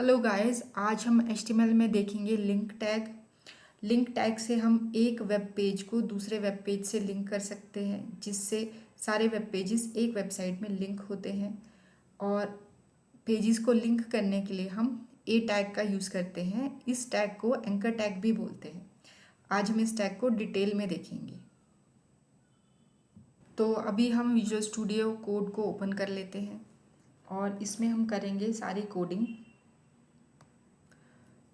Hello guys, आज हम HTML में देखेंगे लिंक टैग। लिंक टैग से हम एक वेब पेज को दूसरे वेब पेज से लिंक कर सकते हैं, जिससे सारे वेब पेजेस एक वेबसाइट में लिंक होते हैं। और पेजेस को लिंक करने के लिए हम ए टैग का यूज़ करते हैं। इस टैग को एंकर टैग भी बोलते हैं। आज हम इस टैग को डिटेल में देखेंगे। तो अभी हम विजुअल स्टूडियो कोड को ओपन कर लेते हैं और इसमें हम करेंगे सारी कोडिंग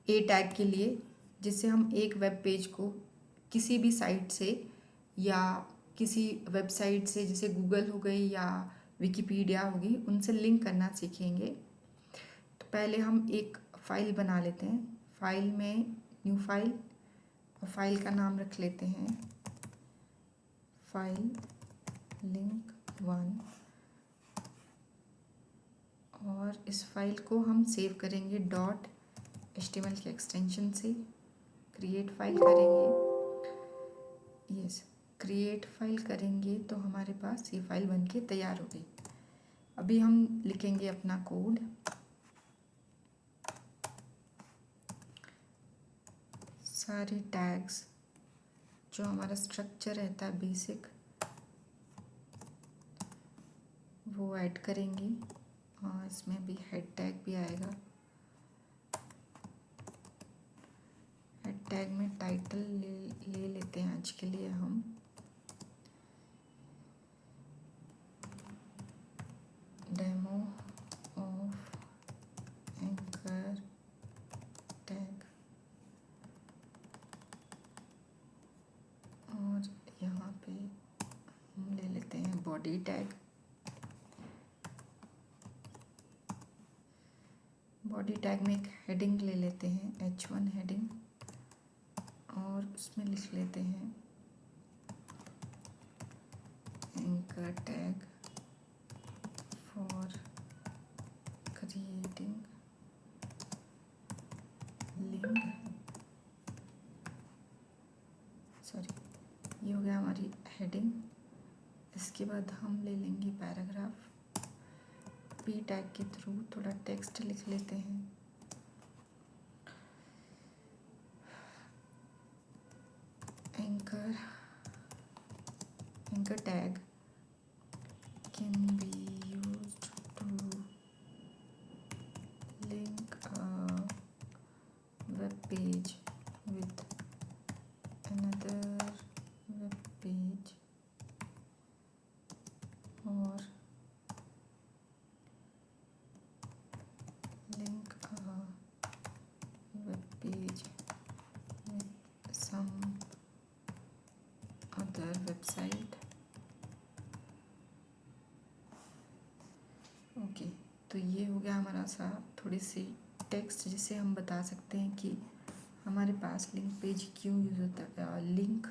ए टैग के लिए, जिससे हम एक वेब पेज को किसी भी साइट से या किसी वेबसाइट से, जैसे गूगल हो गई या विकिपीडिया होगी, उनसे लिंक करना सीखेंगे। तो पहले हम एक फ़ाइल बना लेते हैं। फाइल में न्यू फाइल, और फाइल का नाम रख लेते हैं फाइल link1। और इस फाइल को हम सेव करेंगे .html के एक्सटेंशन से। क्रिएट फाइल करेंगे, यस क्रिएट फाइल करेंगे तो हमारे पास ये फाइल बनके तैयार हो गई। अभी हम लिखेंगे अपना कोड। सारे टैग्स जो हमारा स्ट्रक्चर रहता है बेसिक, वो ऐड करेंगे। और इसमें भी हेड टैग भी आएगा। हेड टैग में टाइटल ले लेते हैं आज के लिए हम। Demo of anchor tag. और यहाँ पे हम ले लेते हैं बॉडी टैग। बॉडी टैग में एक हेडिंग ले लेते हैं, H1 हेडिंग, और उसमें लिख लेते हैं anchor tag for creating link. Sorry, ये हो गया हमारी हेडिंग। इसके बाद हम ले लेंगे पैराग्राफ। पी टैग के थ्रू थोड़ा टेक्स्ट लिख लेते हैं। Anchor tag can be used to link a web page with another web page or link a web page with some other website। Okay, तो ये हो गया हमारा सा थोड़ी सी टेक्स्ट, जिससे हम बता सकते हैं कि हमारे पास लिंक पेज क्यों यूज़ होता है, लिंक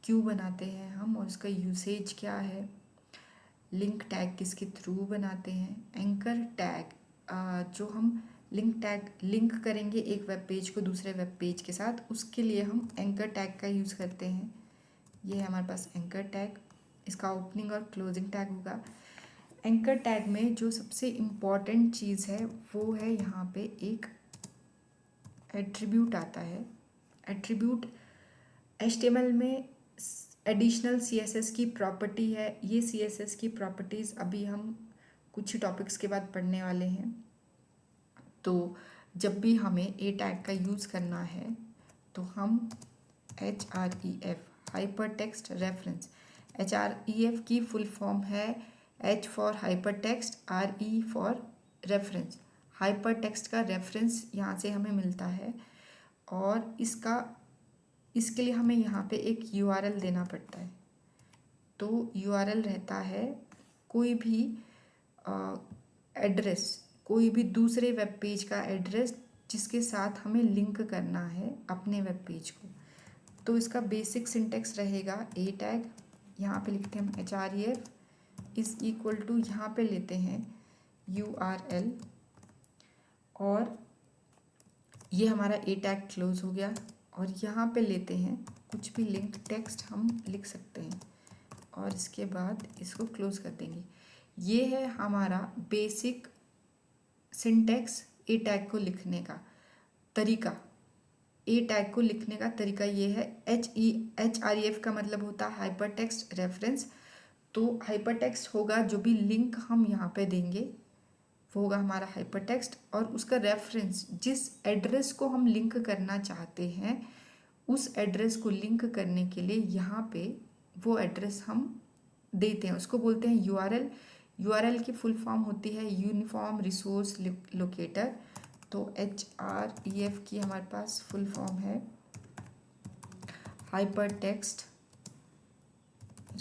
क्यों बनाते हैं हम और उसका यूसेज क्या है। लिंक टैग किसके थ्रू बनाते हैं। एंकर टैग, जो हम लिंक टैग लिंक करेंगे एक वेब पेज को दूसरे वेब पेज के साथ, उसके लिए हम एंकर टैग का यूज़ करते हैं। ये है हमारे पास एंकर टैग। इसका ओपनिंग और क्लोजिंग टैग होगा। एंकर टैग में जो सबसे इम्पॉर्टेंट चीज़ है वो है यहाँ पे एक एट्रीब्यूट आता है। एट्रीब्यूट HTML में एडिशनल CSS की प्रॉपर्टी है। ये CSS की प्रॉपर्टीज़ अभी हम कुछ टॉपिक्स के बाद पढ़ने वाले हैं। तो जब भी हमें ए टैग का यूज़ करना है तो हम HREF hyper text reference, HREF की फुल फॉर्म है H for hyper text, RE for reference. Hyper text का रेफरेंस यहाँ से हमें मिलता है और इसके लिए हमें यहाँ पे एक URL देना पड़ता है। तो URL रहता है कोई भी एड्रेस, कोई भी दूसरे वेब पेज का एड्रेस जिसके साथ हमें लिंक करना है अपने वेब पेज को। तो इसका बेसिक सिंटेक्स रहेगा ए टैग, यहाँ पे लिखते हैं हम HREF इज इक्वल टू, यहाँ पे लेते हैं URL, और ये हमारा ए टैग क्लोज हो गया। और यहाँ पे लेते हैं कुछ भी लिंक टेक्स्ट हम लिख सकते हैं और इसके बाद इसको क्लोज कर देंगे। ये है हमारा बेसिक सिंटेक्स ए टैग को लिखने का तरीका, ए टैग को लिखने का तरीका ये है। HREF का मतलब होता है हाइपर टेक्स्ट रेफरेंस। तो हाइपर टेक्स्ट होगा जो भी लिंक हम यहाँ पे देंगे वो होगा हमारा हाइपर टेक्स्ट, और उसका रेफरेंस जिस एड्रेस को हम लिंक करना चाहते हैं उस एड्रेस को लिंक करने के लिए यहाँ पे वो एड्रेस हम देते हैं, उसको बोलते हैं यूआरएल। यूआरएल की फुल फॉर्म होती है यूनिफॉर्म रिसोर्स लोकेटर। तो HREF की हमारे पास फुल फॉर्म है हाइपर टेक्स्ट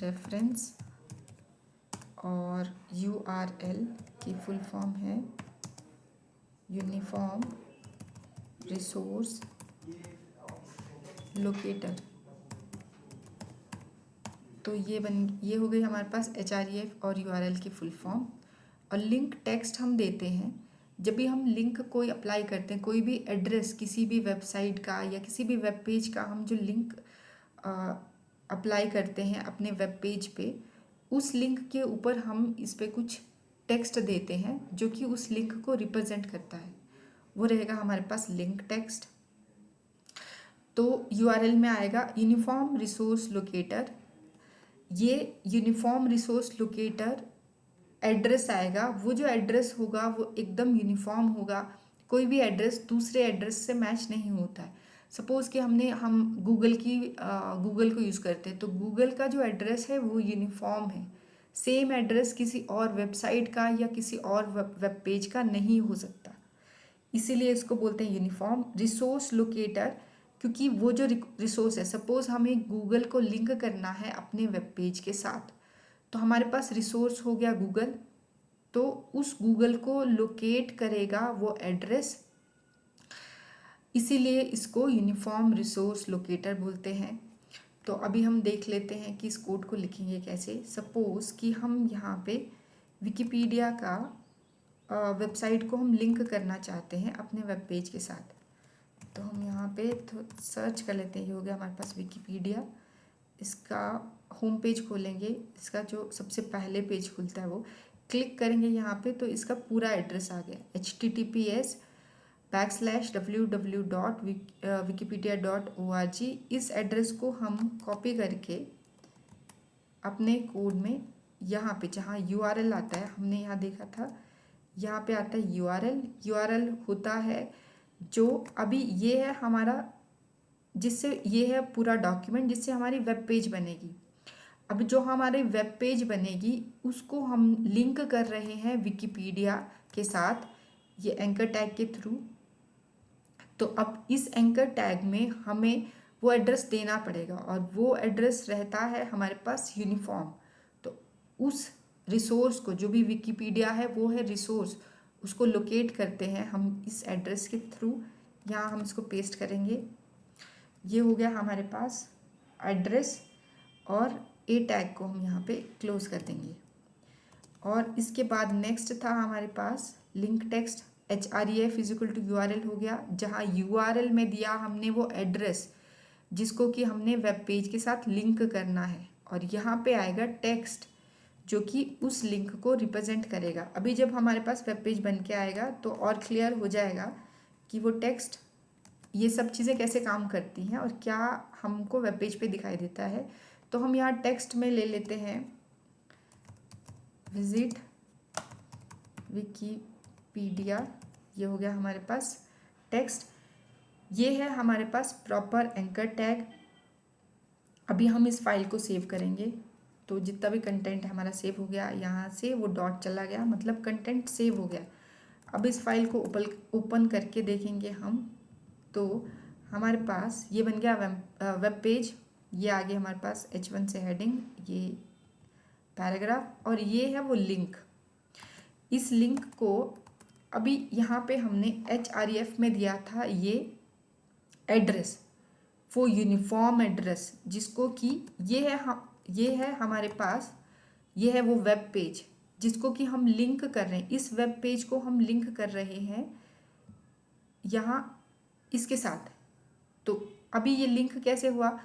रेफरेंस, और URL की फुल फॉर्म है यूनिफॉर्म रिसोर्स लोकेटर। तो ये हो गई हमारे पास HREF और URL की फुल फॉर्म। और लिंक टेक्स्ट हम देते हैं जब भी हम लिंक कोई अप्लाई करते हैं, कोई भी एड्रेस किसी भी वेबसाइट का या किसी भी वेब पेज का हम जो लिंक अप्लाई करते हैं अपने वेब पेज पे, उस लिंक के ऊपर हम इस पे कुछ टेक्स्ट देते हैं जो कि उस लिंक को रिप्रेजेंट करता है, वो रहेगा हमारे पास लिंक टेक्स्ट। तो URL में आएगा यूनिफॉर्म रिसोर्स लोकेटर। ये यूनिफॉर्म रिसोर्स लोकेटर एड्रेस आएगा, वो जो एड्रेस होगा वो एकदम यूनिफॉर्म होगा, कोई भी एड्रेस दूसरे एड्रेस से मैच नहीं होता है। सपोज़ कि हम गूगल को यूज़ करते हैं तो गूगल का जो एड्रेस है वो यूनिफॉर्म है, सेम एड्रेस किसी और वेबसाइट का या किसी और वेब पेज का नहीं हो सकता, इसीलिए इसको बोलते हैं यूनिफॉर्म रिसोर्स लोकेटर। क्योंकि वो जो रिसोर्स है, सपोज़ हमें गूगल को लिंक करना है अपने वेब पेज के साथ, तो हमारे पास रिसोर्स हो गया गूगल, तो उस गूगल को लोकेट करेगा वो एड्रेस, इसीलिए इसको यूनिफॉर्म रिसोर्स लोकेटर बोलते हैं। तो अभी हम देख लेते हैं कि इस कोड को लिखेंगे कैसे। सपोज़ कि हम यहाँ पे विकिपीडिया का वेबसाइट को हम लिंक करना चाहते हैं अपने वेब पेज के साथ, तो हम यहाँ पे सर्च कर लेते हैं। ये हो गया हमारे पास विकिपीडिया, इसका होम पेज खोलेंगे, इसका जो सबसे पहले पेज खुलता है वो क्लिक करेंगे यहाँ पे, तो इसका पूरा एड्रेस आ गया https://www.wikipedia.org। इस एड्रेस को हम कॉपी करके अपने कोड में यहाँ पे जहाँ URL आता है, हमने यहाँ देखा था यहाँ पे आता है URL होता है जो अभी ये है हमारा, जिससे ये है पूरा डॉक्यूमेंट जिससे हमारी वेब पेज बनेगी। अब जो हमारे वेब पेज बनेगी उसको हम लिंक कर रहे हैं विकिपीडिया के साथ, ये एंकर टैग के थ्रू। तो अब इस एंकर टैग में हमें वो एड्रेस देना पड़ेगा, और वो एड्रेस रहता है हमारे पास यूनिफॉर्म। तो उस रिसोर्स को, जो भी विकिपीडिया है वो है रिसोर्स, उसको लोकेट करते हैं हम इस एड्रेस के थ्रू। यहाँ हम इसको पेस्ट करेंगे, ये हो गया हमारे पास एड्रेस, और ए टैग को हम यहाँ पे क्लोज कर देंगे। और इसके बाद नेक्स्ट था हमारे पास लिंक टेक्स्ट। HREF = URL हो गया, जहाँ URL में दिया हमने वो एड्रेस जिसको कि हमने वेब पेज के साथ लिंक करना है, और यहाँ पे आएगा टेक्स्ट जो कि उस लिंक को रिप्रेजेंट करेगा। अभी जब हमारे पास वेब पेज बन के आएगा तो और क्लियर हो जाएगा कि वो टेक्स्ट, ये सब चीज़ें कैसे काम करती हैं और क्या हमको वेब पेज पे दिखाई देता है। तो हम यहाँ टेक्स्ट में ले लेते हैं विजिट विकिपीडिया, ये हो गया हमारे पास टेक्स्ट। ये है हमारे पास प्रॉपर एंकर टैग। अभी हम इस फाइल को सेव करेंगे, तो जितना भी कंटेंट हमारा सेव हो गया, यहाँ से वो डॉट चला गया, मतलब कंटेंट सेव हो गया। अब इस फाइल को ओपन करके देखेंगे हम, तो हमारे पास ये बन गया वेब पेज। ये आगे हमारे पास H1 से हेडिंग, ये पैराग्राफ, और ये है वो लिंक। इस लिंक को अभी यहाँ पे हमने HREF में दिया था ये एड्रेस, वो यूनिफॉर्म एड्रेस जिसको कि ये है हमारे पास, ये है वो वेब पेज जिसको कि हम लिंक कर रहे हैं। इस वेब पेज को हम लिंक कर रहे हैं यहाँ इसके साथ। तो अभी ये लिंक कैसे हुआ,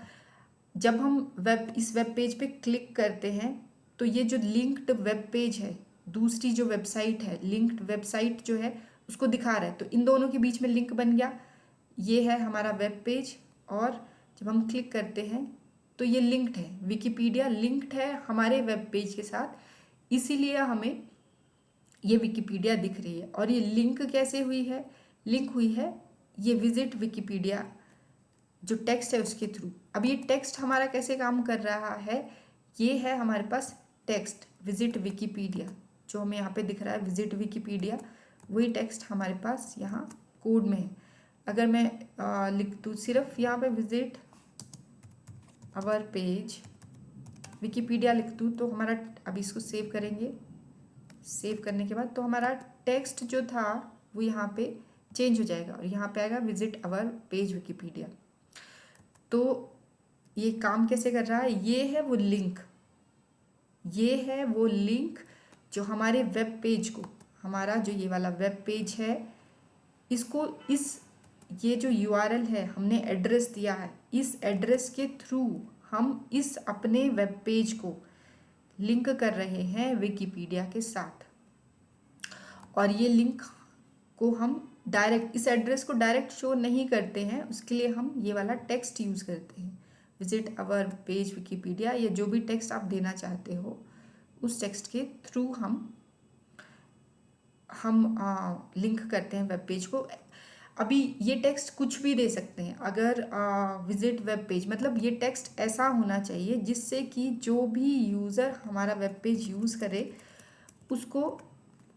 जब हम इस वेब पेज पे क्लिक करते हैं तो ये जो लिंक्ड वेब पेज है, दूसरी जो वेबसाइट है, लिंक्ड वेबसाइट जो है उसको दिखा रहा है, तो इन दोनों के बीच में लिंक बन गया। ये है हमारा वेब पेज, और जब हम क्लिक करते हैं तो ये लिंक्ड है, विकिपीडिया लिंक्ड है हमारे वेब पेज के साथ, इसीलिए हमें ये विकिपीडिया दिख रही है। और ये लिंक कैसे हुई है? लिंक हुई है ये विजिट विकिपीडिया जो टेक्स्ट है उसके थ्रू। अब ये टेक्स्ट हमारा कैसे काम कर रहा है? ये है हमारे पास टेक्स्ट विजिट विकिपीडिया, जो हमें यहाँ पे दिख रहा है विजिट विकिपीडिया, वही टेक्स्ट हमारे पास यहाँ कोड में है। अगर मैं लिख दूँ सिर्फ यहाँ पे विजिट आवर पेज विकिपीडिया लिख दूँ तो हमारा, अभी इसको सेव करेंगे, सेव करने के बाद तो हमारा टेक्स्ट जो था वो यहाँ पे चेंज हो जाएगा और यहाँ पे आएगा विजिट आवर पेज विकिपीडिया। तो ये काम कैसे कर रहा है? ये है वो लिंक, ये है वो लिंक जो हमारे वेब पेज को, हमारा जो ये वाला वेब पेज है इसको, इस ये जो URL है हमने एड्रेस दिया है, इस एड्रेस के थ्रू हम इस अपने वेब पेज को लिंक कर रहे हैं विकिपीडिया के साथ। और ये लिंक को हम डायरेक्ट, इस एड्रेस को डायरेक्ट शो नहीं करते हैं, उसके लिए हम ये वाला टेक्स्ट यूज़ करते हैं, विजिट आवर पेज विकिपीडिया, या जो भी टेक्स्ट आप देना चाहते हो उस टेक्स्ट के थ्रू हम लिंक करते हैं वेब पेज को। अभी ये टेक्स्ट कुछ भी दे सकते हैं, अगर विजिट वेब पेज मतलब ये टेक्स्ट ऐसा होना चाहिए जिससे कि जो भी यूज़र हमारा वेब पेज यूज़ करे उसको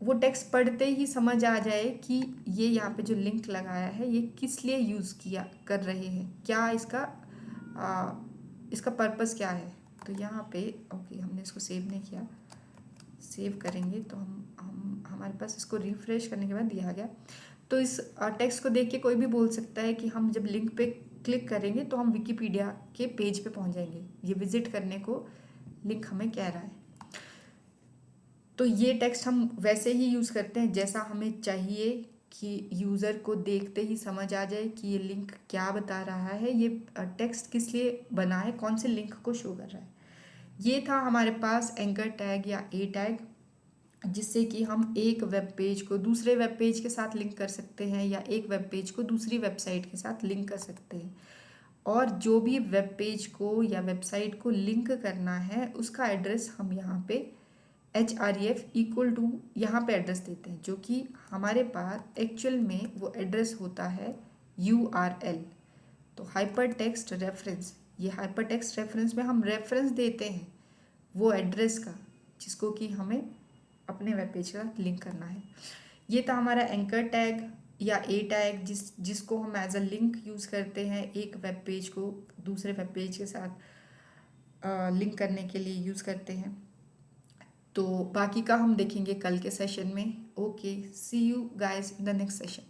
वो टेक्स्ट पढ़ते ही समझ आ जाए कि ये यहाँ पे जो लिंक लगाया है ये किस लिए यूज़ किया कर रहे हैं, क्या इसका पर्पस क्या है। तो यहाँ पे ओके, हमने इसको सेव नहीं किया, सेव करेंगे तो हम हमारे पास इसको रिफ्रेश करने के बाद ये आ गया। तो इस टेक्स्ट को देख के कोई भी बोल सकता है कि हम जब लिंक पे क्लिक करेंगे तो हम विकिपीडिया के पेज पे पहुंच जाएंगे, ये विजिट करने को लिंक हमें कह रहा है। तो ये टेक्स्ट हम वैसे ही यूज़ करते हैं जैसा हमें चाहिए कि यूज़र को देखते ही समझ आ जाए कि ये लिंक क्या बता रहा है, ये टेक्स्ट किस लिए बना है, कौन से लिंक को शो कर रहा है। ये था हमारे पास एंकर टैग या ए टैग, जिससे कि हम एक वेब पेज को दूसरे वेब पेज के साथ लिंक कर सकते हैं या एक वेब पेज को दूसरी वेबसाइट के साथ लिंक कर सकते हैं। और जो भी वेब पेज को या वेबसाइट को लिंक करना है उसका एड्रेस हम यहाँ पे href इक्वल टू यहाँ पे एड्रेस देते हैं, जो कि हमारे पास एक्चुअल में वो एड्रेस होता है URL। तो हाइपर टेक्स्ट रेफरेंस, ये हाइपर टेक्स्ट रेफरेंस में हम रेफरेंस देते हैं वो एड्रेस का जिसको कि हमें अपने वेब पेज का लिंक करना है। ये था हमारा एंकर टैग या ए टैग, जिसको हम एज अ लिंक यूज़ करते हैं एक वेब पेज को दूसरे वेब पेज के साथ लिंक करने के लिए यूज़ करते हैं। तो बाकी का हम देखेंगे कल के सेशन में। Okay, see you guys in the next session.